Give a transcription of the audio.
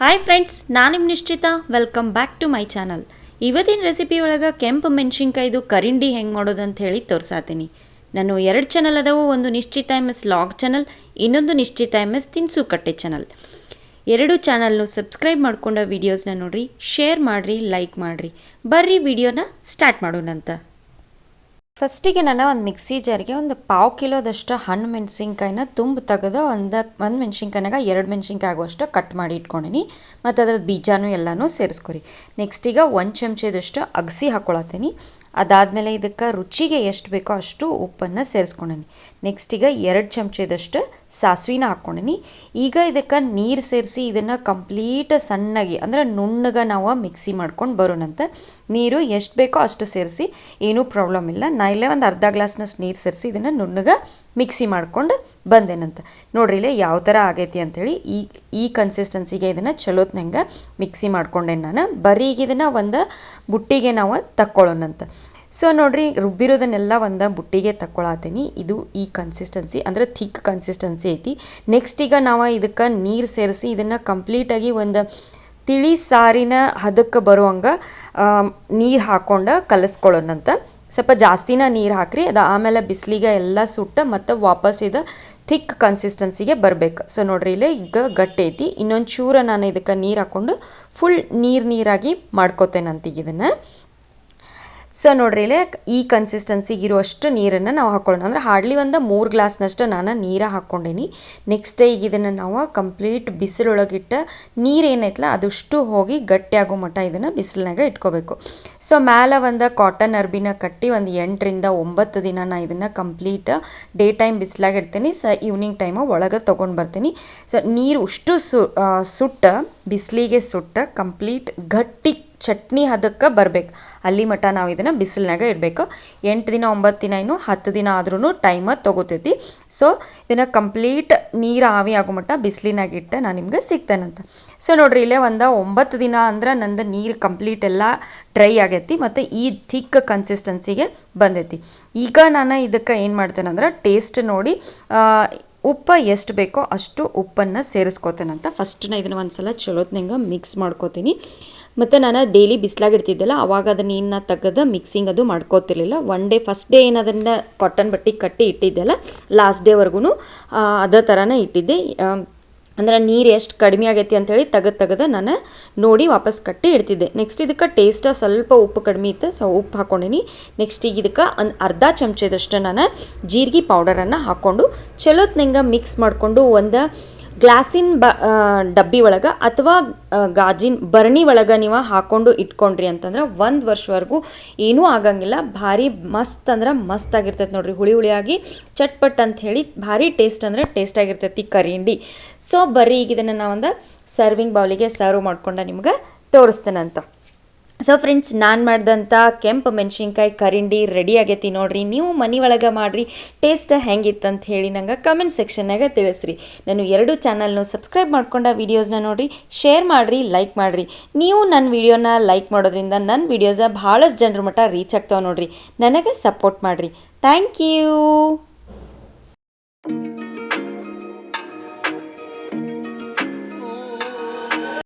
Hi friends, ನಾನು ನಿಮ್ಮ Nishchitha. Welcome back to my channel. ಇವತ್ತಿನ ರೆಸಿಪಿ ಒಳಗೆ ಕೆಂಪು ಮೆಣಸಿನ್ಕಾಯ್ದು ಕರಿಂಡಿ ಹೆಂಗೆ ಮಾಡೋದು ಅಂತ ಹೇಳಿ ತೋರಿಸಾತೀನಿ. ನಾನು 2 ಚಾನಲ್ ಅದಾವು. ಒಂದು ನಿಶ್ಚಿತಾ MS ಲಾಗ್ ಚಾನಲ್, ಇನ್ನೊಂದು ನಿಶ್ಚಿತಾ MS ತಿನಿಸು ಕಟ್ಟೆ ಚಾನಲ್. 2 ಚಾನಲ್ನು ಸಬ್ಸ್ಕ್ರೈಬ್ ಮಾಡ್ಕೊಂಡ ವೀಡಿಯೋಸ್ನ ನೋಡಿರಿ, ಶೇರ್ ಮಾಡಿರಿ, ಲೈಕ್ ಮಾಡಿರಿ. ಬರ್ರಿ ವಿಡಿಯೋನ ಸ್ಟಾರ್ಟ್ ಮಾಡೋಣಂತ. ಫಸ್ಟಿಗೆ ನಾನು ಒಂದು ಮಿಕ್ಸಿ ಜಾರಿಗೆ ಒಂದು 1/2 ಕಿಲೋದಷ್ಟು ಹಣ್ಣು ಮೆಣಸಿನ್ಕಾಯಿನ ತೆಗೆದು ಒಂದು ಮೆಣಸಿನ್ಕಾಯಿನಾಗ 2 ಮೆಣಸಿನ್ಕಾಯಿ ಆಗುವಷ್ಟು ಕಟ್ ಮಾಡಿ ಇಟ್ಕೊಂಡಿನಿ. ಮತ್ತು ಅದ್ರದ್ದು ಬೀಜನೂ ಎಲ್ಲನೂ ಸೇರಿಸ್ಕೊರಿ. ನೆಕ್ಸ್ಟ್ ಈಗ 1 ಚಮಚದಷ್ಟು ಅಗಸಿ ಹಾಕ್ಕೊಳತ್ತೀನಿ. ಅದಾದಮೇಲೆ ಇದಕ್ಕೆ ರುಚಿಗೆ ಎಷ್ಟು ಬೇಕೋ ಅಷ್ಟು ಉಪ್ಪನ್ನು ಸೇರಿಸ್ಕೊಂಡೀನಿ. ನೆಕ್ಸ್ಟ್ ಈಗ 2 ಚಮಚದಷ್ಟು ಸಾಸಿವೆನ ಹಾಕ್ಕೊಂಡಿನಿ. ಈಗ ಇದಕ್ಕೆ ನೀರು ಸೇರಿಸಿ ಇದನ್ನು ಕಂಪ್ಲೀಟ್ ಸಣ್ಣಗೆ ಅಂದರೆ ನುಣ್ಣಗೆ ನಾವು ಮಿಕ್ಸಿ ಮಾಡ್ಕೊಂಡು ಬರೋಣಂತ. ನೀರು ಎಷ್ಟು ಬೇಕೋ ಅಷ್ಟು ಸೇರಿಸಿ, ಏನೂ ಪ್ರಾಬ್ಲಮ್ ಇಲ್ಲ. ನಾ ಇಲ್ಲೇ ಒಂದು ಅರ್ಧ ಗ್ಲಾಸ್ನಷ್ಟು ನೀರು ಸೇರಿಸಿ ಇದನ್ನು ನುಣ್ಣಗೆ ಮಿಕ್ಸಿ ಮಾಡ್ಕೊಂಡು ಬಂದೇನಂತ. ನೋಡ್ರಿ ಇಲ್ಲೇ ಯಾವ ಥರ ಆಗೈತಿ ಅಂಥೇಳಿ ಈ ಕನ್ಸಿಸ್ಟೆನ್ಸಿಗೆ ಇದನ್ನು ಚಲೋತ್ನಂಗೆ ಮಿಕ್ಸಿ ಮಾಡ್ಕೊಂಡೇನು ನಾನು. ಬರೀ ಇದನ್ನು ಒಂದು ಬುಟ್ಟಿಗೆ ನಾವು ತಕ್ಕೊಳ್ಳೋಣಂತ. ಸೊ ನೋಡ್ರಿ, ರುಬ್ಬಿರೋದನ್ನೆಲ್ಲ ಒಂದು ಬುಟ್ಟಿಗೆ ತಕ್ಕೊಳತ್ತೀನಿ. ಇದು ಈ ಕನ್ಸಿಸ್ಟೆನ್ಸಿ ಅಂದರೆ ಥಿಕ್ ಕನ್ಸಿಸ್ಟೆನ್ಸಿ ಐತಿ. ನೆಕ್ಸ್ಟ್ ಈಗ ನಾವು ಇದಕ್ಕೆ ನೀರು ಸೇರಿಸಿ ಇದನ್ನು ಕಂಪ್ಲೀಟಾಗಿ ಒಂದು ತಿಳಿ ಸಾರಿನ ಹದಕ್ಕೆ ಬರುವಂಗೆ ನೀರು ಹಾಕ್ಕೊಂಡು ಕಲಿಸ್ಕೊಳ್ಳೋಣಂತ. ಸ್ವಲ್ಪ ಜಾಸ್ತಿನ ನೀರು ಹಾಕ್ರಿ. ಅದು ಆಮೇಲೆ ಬಿಸಿಲಿಗೆ ಎಲ್ಲ ಸುಟ್ಟು ಮತ್ತು ವಾಪಸ್ ಇದು ಥಿಕ್ ಕನ್ಸಿಸ್ಟೆನ್ಸಿಗೆ ಬರಬೇಕು. ಸೊ ನೋಡ್ರಿ ಇಲ್ಲೇ ಈಗ ಗಟ್ಟಿ ಐತಿ. ಇನ್ನೊಂದು ಚೂರ ನಾನು ಇದಕ್ಕೆ ನೀರು ಹಾಕ್ಕೊಂಡು ಫುಲ್ ನೀರಾಗಿ ಮಾಡ್ಕೋತೇನಂತೀಗ ಇದನ್ನು. ಸೊ ನೋಡ್ರಿ ಇಲ್ಲೇ ಈ ಕನ್ಸಿಸ್ಟೆನ್ಸಿಗೆ ಇರುವಷ್ಟು ನೀರನ್ನು ನಾವು ಹಾಕ್ಕೊಳ್ಳೋಣ. ಅಂದರೆ ಹಾರ್ಡ್ಲಿ ಒಂದು 3 ಗ್ಲಾಸ್ನಷ್ಟು ನಾನು ನೀರು ಹಾಕ್ಕೊಂಡೀನಿ. ನೆಕ್ಸ್ಟ್ ಈಗ ಇದನ್ನು ನಾವು ಕಂಪ್ಲೀಟ್ ಬಿಸಿಲೊಳಗಿಟ್ಟು ನೀರು ಏನೈತಲ್ಲ ಅದಷ್ಟು ಹೋಗಿ ಗಟ್ಟಿಯಾಗೋ ಮಟ್ಟ ಇದನ್ನು ಬಿಸಿಲಿನಾಗ ಇಟ್ಕೋಬೇಕು. ಸೊ ಮೇಲೆ ಒಂದು ಕಾಟನ್ ಅರ್ಬಿನ ಕಟ್ಟಿ ಒಂದು 8 ರಿಂದ 9 ದಿನ ನಾನು ಇದನ್ನು ಕಂಪ್ಲೀಟ್ ಡೇ ಟೈಮ್ ಬಿಸಿಲಾಗ ಇಡ್ತೀನಿ. ಈವ್ನಿಂಗ್ ಟೈಮು ಒಳಗೆ ತೊಗೊಂಡು ಬರ್ತೀನಿ. ಸೊ ನೀರು ಅಷ್ಟು ಸುಟ್ಟು ಬಿಸಿಲಿಗೆ ಸುಟ್ಟು ಕಂಪ್ಲೀಟ್ ಗಟ್ಟಿ ಚಟ್ನಿ ಹದಕ್ಕೆ ಬರಬೇಕು. ಅಲ್ಲಿ ಮಟ್ಟ ನಾವು ಇದನ್ನು ಬಿಸಿಲಿನಾಗ ಇಡಬೇಕು. 8 ದಿನ 9 ದಿನ ಏನು 10 ದಿನ ಆದ್ರೂ ಟೈಮ್ ತೊಗೋತೈತಿ. ಸೊ ಇದನ್ನು ಕಂಪ್ಲೀಟ್ ನೀರು ಆವಿ ಆಗೋ ಮಟ್ಟ ಬಿಸಿಲಿನಾಗ ಇಟ್ಟು ನಾನು ನಿಮ್ಗೆ ಸಿಗ್ತೇನಂತ. ಸೊ ನೋಡ್ರಿ ಇಲ್ಲೇ ಒಂದು 9 ದಿನ ಅಂದ್ರೆ ನಂದು ನೀರು ಕಂಪ್ಲೀಟ್ ಎಲ್ಲ ಡ್ರೈ ಆಗೈತಿ ಮತ್ತು ಈ ಥಿಕ್ ಕನ್ಸಿಸ್ಟೆನ್ಸಿಗೆ ಬಂದೈತಿ. ಈಗ ನಾನು ಇದಕ್ಕೆ ಏನು ಮಾಡ್ತೇನೆ ಅಂದ್ರೆ ಟೇಸ್ಟ್ ನೋಡಿ ಉಪ್ಪು ಎಷ್ಟು ಬೇಕೋ ಅಷ್ಟು ಉಪ್ಪನ್ನು ಸೇರಿಸ್ಕೋತೇನಂತ. ಫಸ್ಟ್ ನಾನು ಇದನ್ನು ಒಂದು ಸಲ ಚಲೋತ್ನಂಗೆ ಮಿಕ್ಸ್ ಮಾಡ್ಕೋತೀನಿ. ಮತ್ತು ನಾನು ಡೈಲಿ ಬಿಸಿಲಾಗಿ ಇಡ್ತಿದ್ದೆಲ್ಲ ಅವಾಗ ಅದನ್ನು ಇನ್ನು ತೆಗೆದು ಮಿಕ್ಸಿಂಗ್ ಅದು ಮಾಡ್ಕೋತಿರ್ಲಿಲ್ಲ. ಫಸ್ಟ್ ಡೇ ಏನು ಅದನ್ನು ಕಾಟನ್ ಬಟ್ಟೆ ಕಟ್ಟಿ ಇಟ್ಟಿದ್ದೆಲ್ಲ ಲಾಸ್ಟ್ ಡೇವರೆಗೂ ಅದೇ ಥರನೇ ಇಟ್ಟಿದ್ದೆ. ಅಂದ್ರೆ ನೀರು ಎಷ್ಟು ಕಡಿಮೆ ಆಗೈತಿ ಅಂಥೇಳಿ ತೆಗೆದು ನಾನು ನೋಡಿ ವಾಪಸ್ ಕಟ್ಟಿ ಇಡ್ತಿದ್ದೆ. ನೆಕ್ಸ್ಟ್ ಇದಕ್ಕೆ ಟೇಸ್ಟ್ ಸ್ವಲ್ಪ ಉಪ್ಪು ಕಡಿಮೆ ಇತ್ತು, ಸೊ ಉಪ್ಪು ಹಾಕ್ಕೊಂಡಿನಿ. ನೆಕ್ಸ್ಟ್ ಈಗ ಇದಕ್ಕೆ ಒಂದು ಅರ್ಧ ಚಮಚದಷ್ಟು ನಾನು ಜೀರಿಗೆ ಪೌಡರನ್ನು ಹಾಕ್ಕೊಂಡು ಚಲೋತ್ನಂಗೆ ಮಿಕ್ಸ್ ಮಾಡಿಕೊಂಡು ಒಂದು ಗ್ಲಾಸಿನ ಡಬ್ಬಿ ಒಳಗೆ ಅಥವಾ ಗಾಜಿನ ಭರಣಿ ಒಳಗೆ ನೀವು ಹಾಕ್ಕೊಂಡು ಇಟ್ಕೊಂಡ್ರಿ ಅಂತಂದ್ರೆ 1 ವರ್ಷವರೆಗೂ ಏನೂ ಆಗಂಗಿಲ್ಲ. ಭಾರಿ ಮಸ್ತ್ ಅಂದ್ರೆ ಮಸ್ತ್ ಆಗಿರ್ತೈತೆ ನೋಡ್ರಿ. ಹುಳಿಯಾಗಿ ಚಟ್ಪಟ್ ಅಂತ ಹೇಳಿ ಭಾರಿ ಟೇಸ್ಟ್ ಅಂದರೆ ಟೇಸ್ಟ್ ಆಗಿರ್ತೈತಿ ಕರಿಂಡಿ. ಸೊ ಬರ್ರಿ ಈಗ ಇದನ್ನು ನಾವೊಂದು ಸರ್ವಿಂಗ್ ಬೌಲಿಗೆ ಸರ್ವ್ ಮಾಡ್ಕೊಂಡು ನಿಮ್ಗೆ ತೋರಿಸ್ತೇನಂತ. ಸೊ ಫ್ರೆಂಡ್ಸ್, ನಾನು ಮಾಡಿದಂಥ ಕೆಂಪು ಮೆಣಸಿನ್ಕಾಯಿ ಕರಿಂಡಿ ರೆಡಿ ಆಗೈತಿ ನೋಡ್ರಿ. ನೀವು ಮನೆ ಒಳಗೆ ಮಾಡಿರಿ. ಟೇಸ್ಟ್ ಹೆಂಗಿತ್ತಂತ ಹೇಳಿ ನಂಗೆ ಕಮೆಂಟ್ ಸೆಕ್ಷನ್ನಾಗ ತಿಳಿಸ್ರಿ. ನಾನು 2 ಚಾನಲ್ನು ಸಬ್ಸ್ಕ್ರೈಬ್ ಮಾಡ್ಕೊಂಡ ವೀಡಿಯೋಸ್ನ ನೋಡಿರಿ, ಶೇರ್ ಮಾಡಿರಿ, ಲೈಕ್ ಮಾಡಿರಿ. ನೀವು ನನ್ನ ವೀಡಿಯೋನ ಲೈಕ್ ಮಾಡೋದ್ರಿಂದ ನನ್ನ ವೀಡಿಯೋಸ ಭಾಳಷ್ಟು ಜನರ ಮಟ್ಟ ರೀಚ್ ಆಗ್ತಾವೆ ನೋಡ್ರಿ. ನನಗೆ ಸಪೋರ್ಟ್ ಮಾಡಿರಿ. Thank you.